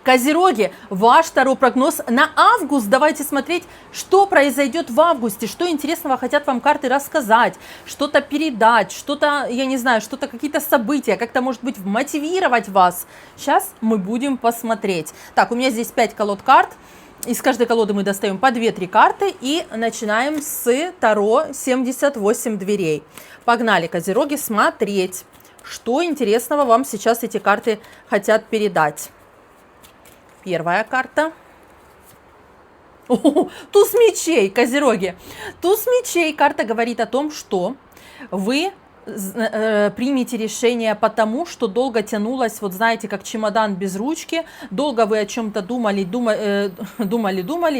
Козероги, ваш второй прогноз на август. Давайте смотреть, что произойдет в августе, что интересного хотят вам карты рассказать, что-то передать, что-то, я не знаю, что-то, какие-то события, как-то, может быть, мотивировать вас. Сейчас мы будем посмотреть. Так, у меня здесь 5 колод карт. Из каждой колоды мы достаем по 2-3 карты и начинаем с Таро 78 дверей. Погнали, козероги, смотреть, что интересного вам сейчас эти карты хотят передать. Первая карта. Туз мечей, козероги. Туз мечей. Карта говорит о том, что вы примите решение потому, что долго тянулось, вот знаете, как чемодан без ручки, долго вы о чем-то думали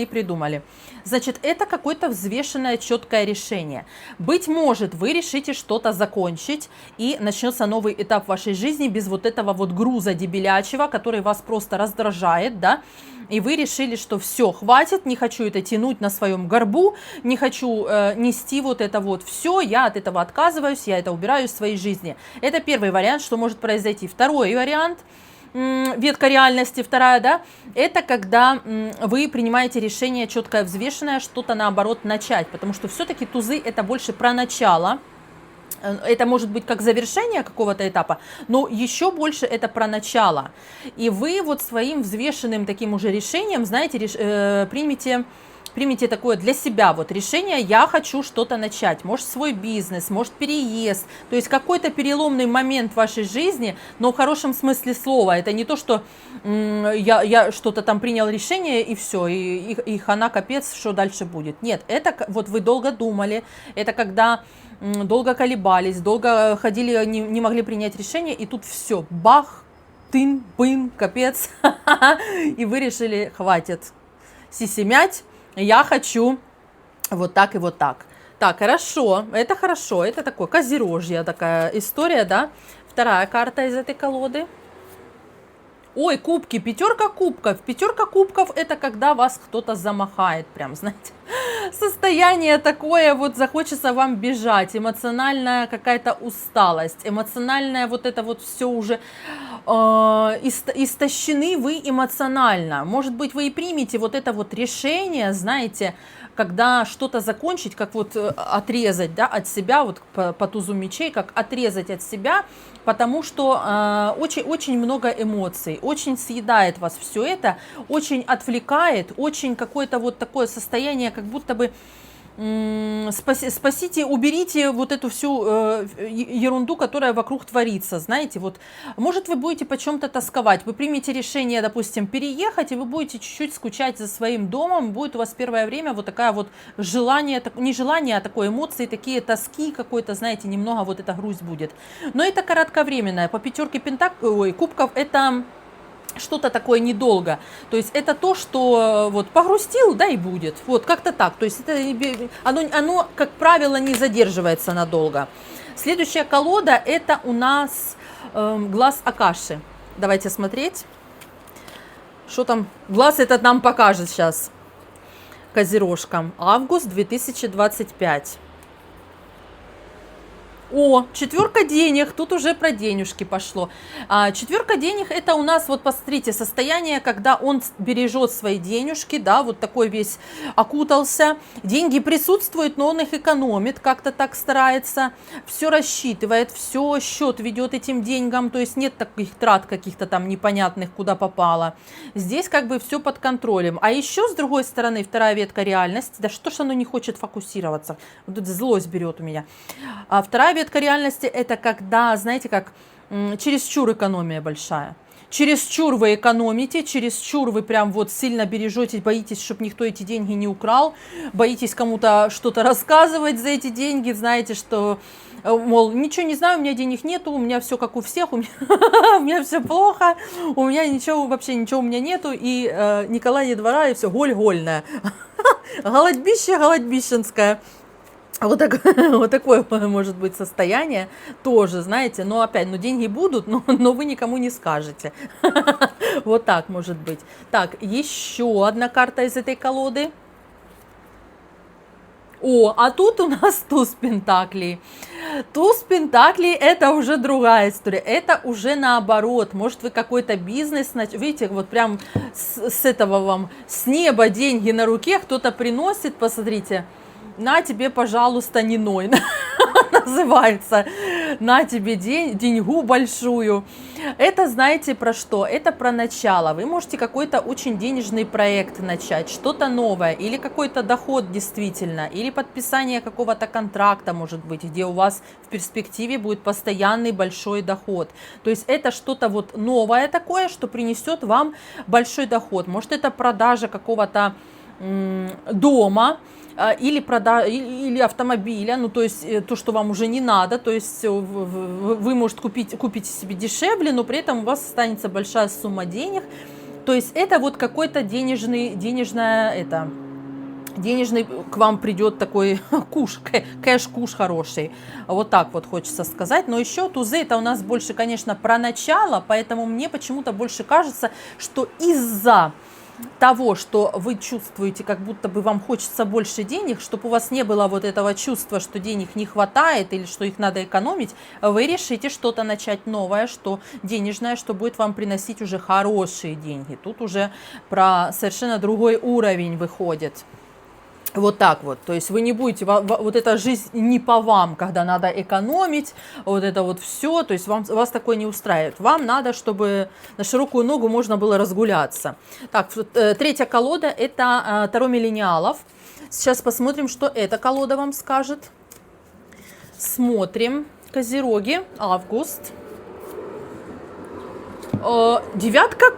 и придумали. Значит, это какое-то взвешенное, четкое решение. Быть может, вы решите что-то закончить, и начнется новый этап вашей жизни без вот этого вот груза дебелячего, который вас просто раздражает, да, и вы решили, что все, хватит, не хочу это тянуть на своем горбу, не хочу нести вот это вот все, я от этого отказываюсь, я это убираю из своей жизни. Это первый вариант, что может произойти. Второй вариант, ветка реальности, вторая, да, это когда вы принимаете решение четкое, взвешенное, что-то наоборот начать, потому что все-таки тузы это больше про начало. Это может быть как завершение какого-то этапа, но еще больше это про начало. И вы вот своим взвешенным таким уже решением, знаете, примите такое для себя вот решение, я хочу что-то начать, может свой бизнес, может переезд, то есть какой-то переломный момент в вашей жизни, но в хорошем смысле слова, это не то, что я что-то там принял решение и все, и хана капец, что дальше будет. Нет, это вот вы долго думали, это когда долго колебались, долго ходили, не могли принять решение, и тут все, бах, тын, пын, капец, и вы решили, хватит сисимять, я хочу вот так и вот так. Так, хорошо, это такое козерожья такая история, да. Вторая карта из этой колоды. Ой, кубки, пятерка кубков. Пятерка кубков это когда вас кто-то замахает, прям, знаете. Состояние такое, вот захочется вам бежать, эмоциональная какая-то усталость, эмоциональное вот это вот все уже истощены вы эмоционально. Может быть, вы и примете вот это вот решение, знаете, когда что-то закончить, как вот отрезать, да, от себя, вот по тузу мечей, как отрезать от себя, потому что очень много эмоций, очень съедает вас все это, очень отвлекает, очень какое-то вот такое состояние, как будто бы спасите, уберите вот эту всю ерунду, которая вокруг творится, знаете, вот, может, вы будете по чем-то тосковать, вы примете решение, допустим, переехать, и вы будете чуть-чуть скучать за своим домом, будет у вас первое время вот такая вот желание, не желание, а такое эмоции, такие тоски какой-то, знаете, немного вот эта грусть будет, но это кратковременное, по пятерке кубков это что-то такое недолго, то есть это то, что вот погрустил, да, и будет, вот как-то так, то есть это, оно, как правило, не задерживается надолго. Следующая колода это у нас глаз Акаши, давайте смотреть, что там глаз этот нам покажет сейчас, козерожкам, август 2025. О, четверка денег, тут уже про денежки пошло. Четверка денег это у нас, вот посмотрите, состояние, когда он бережет свои денежки, да, вот такой весь окутался. Деньги присутствуют, но он их экономит, как-то так старается, все рассчитывает, все, счет ведет этим деньгам, то есть нет таких трат каких-то там непонятных, куда попало. Здесь как бы все под контролем. А еще с другой стороны, вторая ветка реальности, да что ж оно не хочет фокусироваться, вот эта злость берет у меня. Вторая ветка реальности это когда, знаете, как чересчур экономия большая. Чересчур вы экономите, чересчур вы прям вот сильно бережете, боитесь, чтобы никто эти деньги не украл, боитесь кому-то что-то рассказывать за эти деньги, знаете, что, мол, ничего не знаю, у меня денег нету, у меня все как у всех, у меня все плохо, у меня ничего, вообще ничего у меня нету, и Николай не двора, и все, голь-гольная, голодьбище-голодьбищенское. Вот такое может быть состояние тоже, знаете, но опять, деньги будут, но вы никому не скажете. Вот так может быть. Так, еще одна карта из этой колоды. О, а тут у нас туз пентаклей. Туз пентаклей — это уже другая история, это уже наоборот. Может, вы какой-то бизнес, видите, вот прям с этого вам, с неба деньги на руке кто-то приносит, посмотрите, на тебе, пожалуйста, не ной, называется, на тебе деньгу большую. Это знаете про что? Это про начало. Вы можете какой-то очень денежный проект начать, что-то новое, или какой-то доход действительно, или подписание какого-то контракта, может быть, где у вас в перспективе будет постоянный большой доход. То есть это что-то вот новое такое, что принесет вам большой доход. Может, это продажа какого-то дома, или автомобиля, ну то есть то, что вам уже не надо, то есть вы можете купить себе дешевле, но при этом у вас останется большая сумма денег, то есть это вот какой-то денежный к вам придет такой куш, кэш-куш хороший, вот так вот хочется сказать. Но еще тузы — это у нас больше, конечно, про начало, поэтому мне почему-то больше кажется, что из-за того, что вы чувствуете, как будто бы вам хочется больше денег, чтобы у вас не было вот этого чувства, что денег не хватает или что их надо экономить, вы решите что-то начать новое, что денежное, что будет вам приносить уже хорошие деньги. Тут уже про совершенно другой уровень выходит. Вот так вот, то есть вы не будете, вот эта жизнь не по вам, когда надо экономить, вот это вот все, то есть вас такое не устраивает. Вам надо, чтобы на широкую ногу можно было разгуляться. Так, третья колода — это Таро Миллениалов. Сейчас посмотрим, что эта колода вам скажет. Смотрим. Козероги, август. Девятка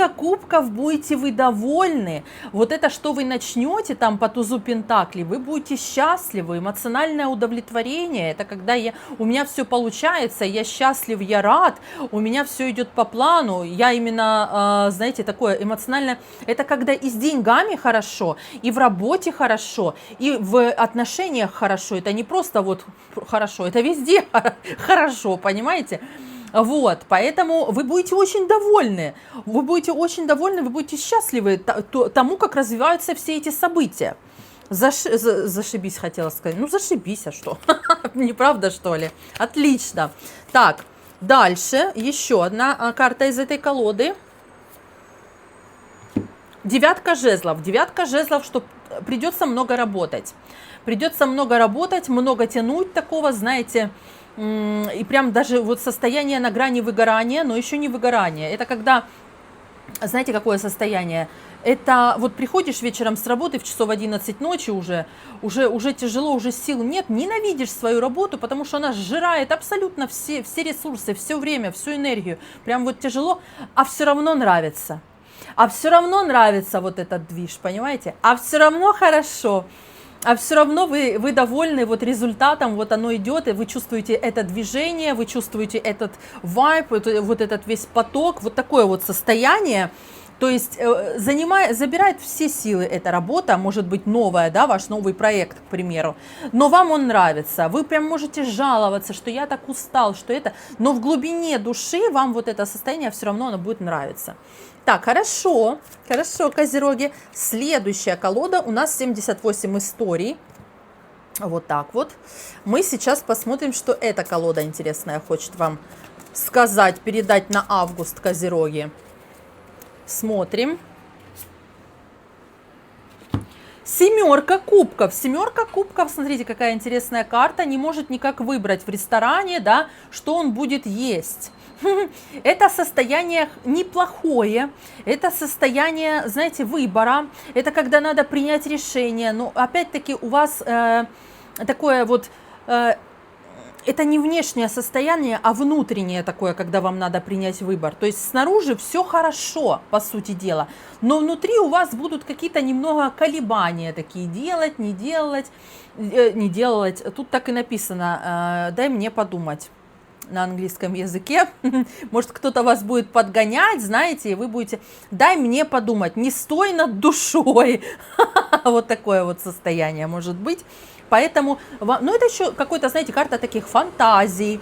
кубков, будете вы довольны. Вот это, что вы начнете там по тузу пентаклей, вы будете счастливы. Эмоциональное удовлетворение — это когда у меня все получается, я счастлив, я рад, у меня все идет по плану. Я именно, знаете, такое эмоциональное, это когда и с деньгами хорошо, и в работе хорошо, и в отношениях хорошо. Это не просто вот хорошо, это везде хорошо, понимаете? Вот, поэтому вы будете очень довольны, вы будете счастливы тому, как развиваются все эти события. Зашибись, хотела сказать. Ну, зашибись, а что? Неправда, что ли? Отлично. Так, дальше еще одна карта из этой колоды. Девятка жезлов, что придется много работать. Много тянуть такого, знаете, и прям даже вот состояние на грани выгорания, но еще не выгорание. Это когда, знаете, какое состояние? Это вот приходишь вечером с работы в часов 11 ночи уже тяжело, уже сил нет, ненавидишь свою работу, потому что она сжирает абсолютно все ресурсы, все время, всю энергию. Прям вот тяжело, а все равно нравится. Вот этот движ, понимаете? А все равно хорошо. А все равно вы довольны вот результатом, вот оно идет, и вы чувствуете это движение, вы чувствуете этот вайб, вот этот весь поток, вот такое вот состояние. То есть забирает все силы эта работа, может быть новая, да, ваш новый проект, к примеру, но вам он нравится, вы прям можете жаловаться, что я так устал, что это, но в глубине души вам вот это состояние все равно оно будет нравиться. Так, хорошо, козероги. Следующая колода у нас 78 историй. Вот так вот. Мы сейчас посмотрим, что эта колода интересная хочет вам сказать, передать на август, козероги. Смотрим. Семерка кубков, смотрите, какая интересная карта, не может никак выбрать в ресторане, да, что он будет есть. Это состояние неплохое, это состояние, знаете, выбора, это когда надо принять решение, но опять-таки у вас такое вот, это не внешнее состояние, а внутреннее такое, когда вам надо принять выбор. То есть снаружи все хорошо, по сути дела, но внутри у вас будут какие-то немного колебания такие, делать, не делать. Тут так и написано, дай мне подумать. На английском языке, может, кто-то вас будет подгонять, знаете, и вы будете, дай мне подумать, не стой над душой, вот такое вот состояние может быть, поэтому, ну, это еще какой-то, знаете, карта таких фантазий,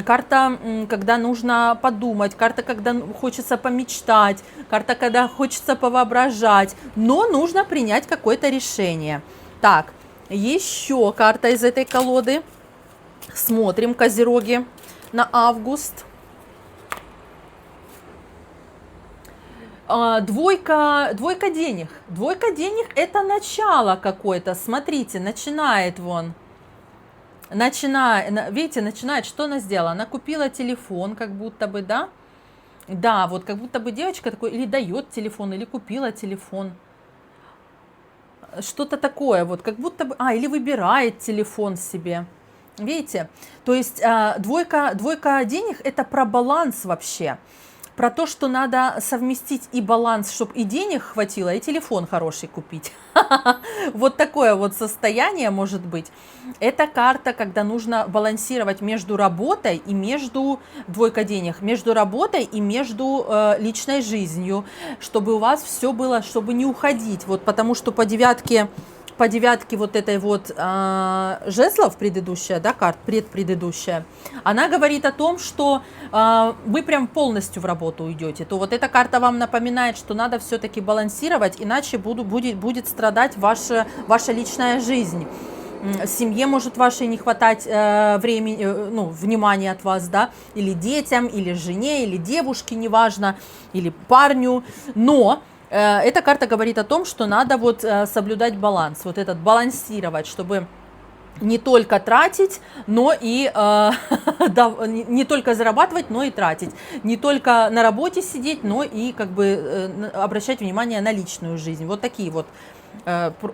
карта, когда нужно подумать, карта, когда хочется помечтать, карта, когда хочется повоображать, но нужно принять какое-то решение. Так, Еще карта из этой колоды. Смотрим, козероги, на август. Двойка денег. Двойка денег это начало какое-то. Смотрите, начинает вон. Видите, начинает, что она сделала? Она купила телефон, как будто бы, да? Да, вот как будто бы девочка такой, или дает телефон, или купила телефон. Что-то такое, вот как будто бы, или выбирает телефон себе. Видите? То есть двойка денег это про баланс вообще. Про то, что надо совместить и баланс, чтобы и денег хватило, и телефон хороший купить. Вот такое вот состояние может быть. Это карта, когда нужно балансировать между работой и между, двойка денег, между работой и между личной жизнью, чтобы у вас все было, чтобы не уходить. Вот потому что по девятке вот этой вот жезлов, предыдущая, да, карта, предпредыдущая, она говорит о том, что вы прям полностью в работу уйдете. То вот эта карта вам напоминает, что надо все-таки балансировать, иначе будет страдать ваша личная жизнь. Семье может вашей не хватать времени, внимания от вас, да, или детям, или жене, или девушке, неважно, или парню, но эта карта говорит о том, что надо вот соблюдать баланс, вот этот балансировать, чтобы не только тратить, но и не только зарабатывать, но и тратить, не только на работе сидеть, но и как бы обращать внимание на личную жизнь. Вот такие вот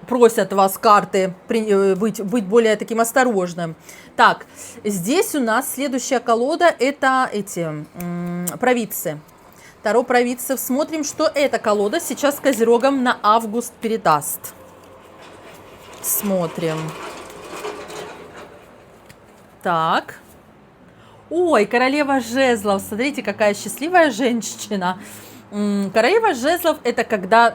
просят вас карты быть более таким осторожным. Так, здесь у нас следующая колода это эти провидцы. Таро провидцев. Смотрим, что эта колода сейчас козерогам на август передаст. Смотрим. Так. Ой, королева жезлов. Смотрите, какая счастливая женщина. Королева жезлов это когда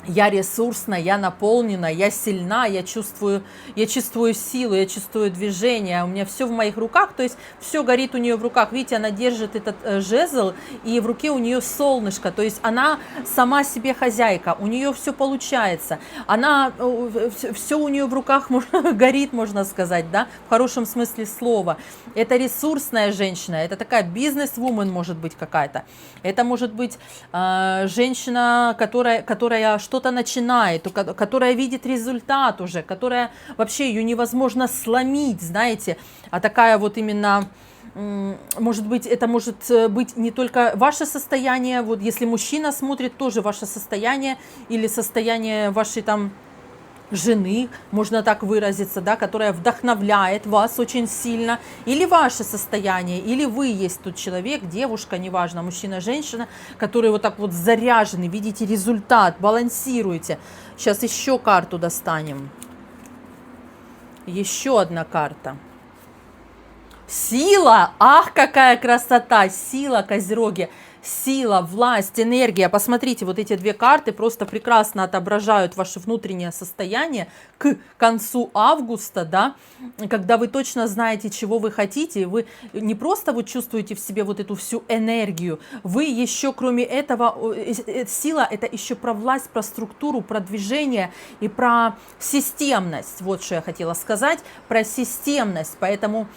я ресурсна, я наполнена, я сильна, я чувствую силу, я чувствую движение, у меня все в моих руках, то есть все горит у нее в руках. Видите, она держит этот жезл, и в руке у нее солнышко, то есть она сама себе хозяйка, у нее все получается, все у нее в руках горит, можно сказать, да, в хорошем смысле слова. Это ресурсная женщина, это такая бизнес-вумен может быть какая-то, это может быть женщина, которая что-то начинает, которая видит результат уже, которая вообще ее невозможно сломить, знаете, а такая вот именно, может быть, это может быть не только ваше состояние, вот если мужчина смотрит, тоже ваше состояние или состояние вашей там жены, можно так выразиться, да, которая вдохновляет вас очень сильно, или ваше состояние, или вы есть тот человек, девушка, неважно, мужчина, женщина, которые вот так вот заряжены, видите результат, балансируете. Сейчас еще карту достанем. Еще одна карта. Сила! Ах, какая красота! Сила, козероги! Сила, власть, энергия. Посмотрите, вот эти две карты просто прекрасно отображают ваше внутреннее состояние к концу августа, да, когда вы точно знаете, чего вы хотите, вы не просто вот чувствуете в себе вот эту всю энергию, вы еще, кроме этого, сила это еще про власть, про структуру, про движение и про системность. Вот что я хотела сказать, про системность. Поэтому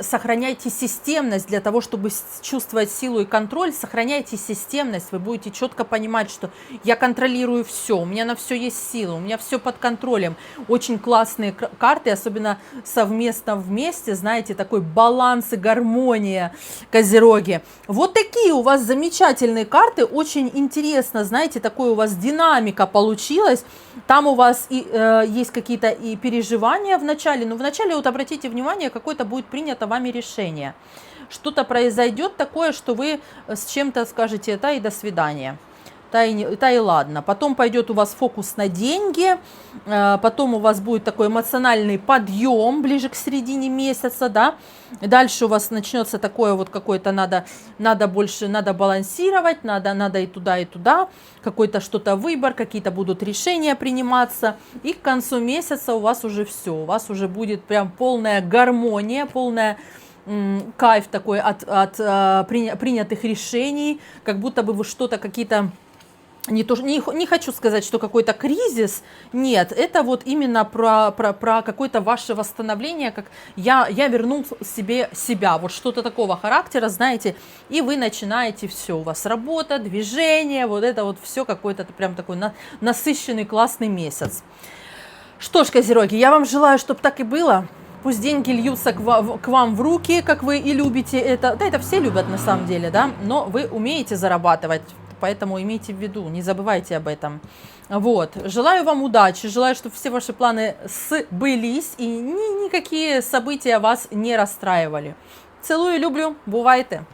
сохраняйте системность для того, чтобы чувствовать силу и контроль, сохраняйте системность, вы будете четко понимать, что я контролирую все, у меня на все есть сила, у меня все под контролем. Очень классные карты, особенно совместно вместе, знаете, такой баланс и гармония, козероги. Вот такие у вас замечательные карты, очень интересно, знаете, такой у вас динамика получилась. Там у вас есть какие-то и переживания в начале, но в начале вот обратите внимание, какое-то будет принято вами решение. Что-то произойдет такое, что вы с чем-то скажете «та и до свидания». Та и ладно. Потом пойдет у вас фокус на деньги, потом у вас будет такой эмоциональный подъем ближе к середине месяца, да. Дальше у вас начнется такое вот какое-то надо балансировать, надо и туда, какой-то что-то выбор, какие-то будут решения приниматься. И к концу месяца у вас уже все, у вас уже будет прям полная гармония, полная кайф такой от принятых решений, как будто бы вы какие-то не хочу сказать, что какой-то кризис, нет, это вот именно про какое-то ваше восстановление, как я вернул себе себя, вот что-то такого характера, знаете, и вы начинаете все, у вас работа, движение, вот это вот все какой-то прям такой насыщенный классный месяц. Что ж, козероги, я вам желаю, чтобы так и было. Пусть деньги льются к вам в руки, как вы и любите это. Да, это все любят на самом деле, да, но вы умеете зарабатывать. Поэтому имейте в виду, не забывайте об этом. Вот. Желаю вам удачи, желаю, чтобы все ваши планы сбылись и никакие события вас не расстраивали. Целую, люблю, бувайте!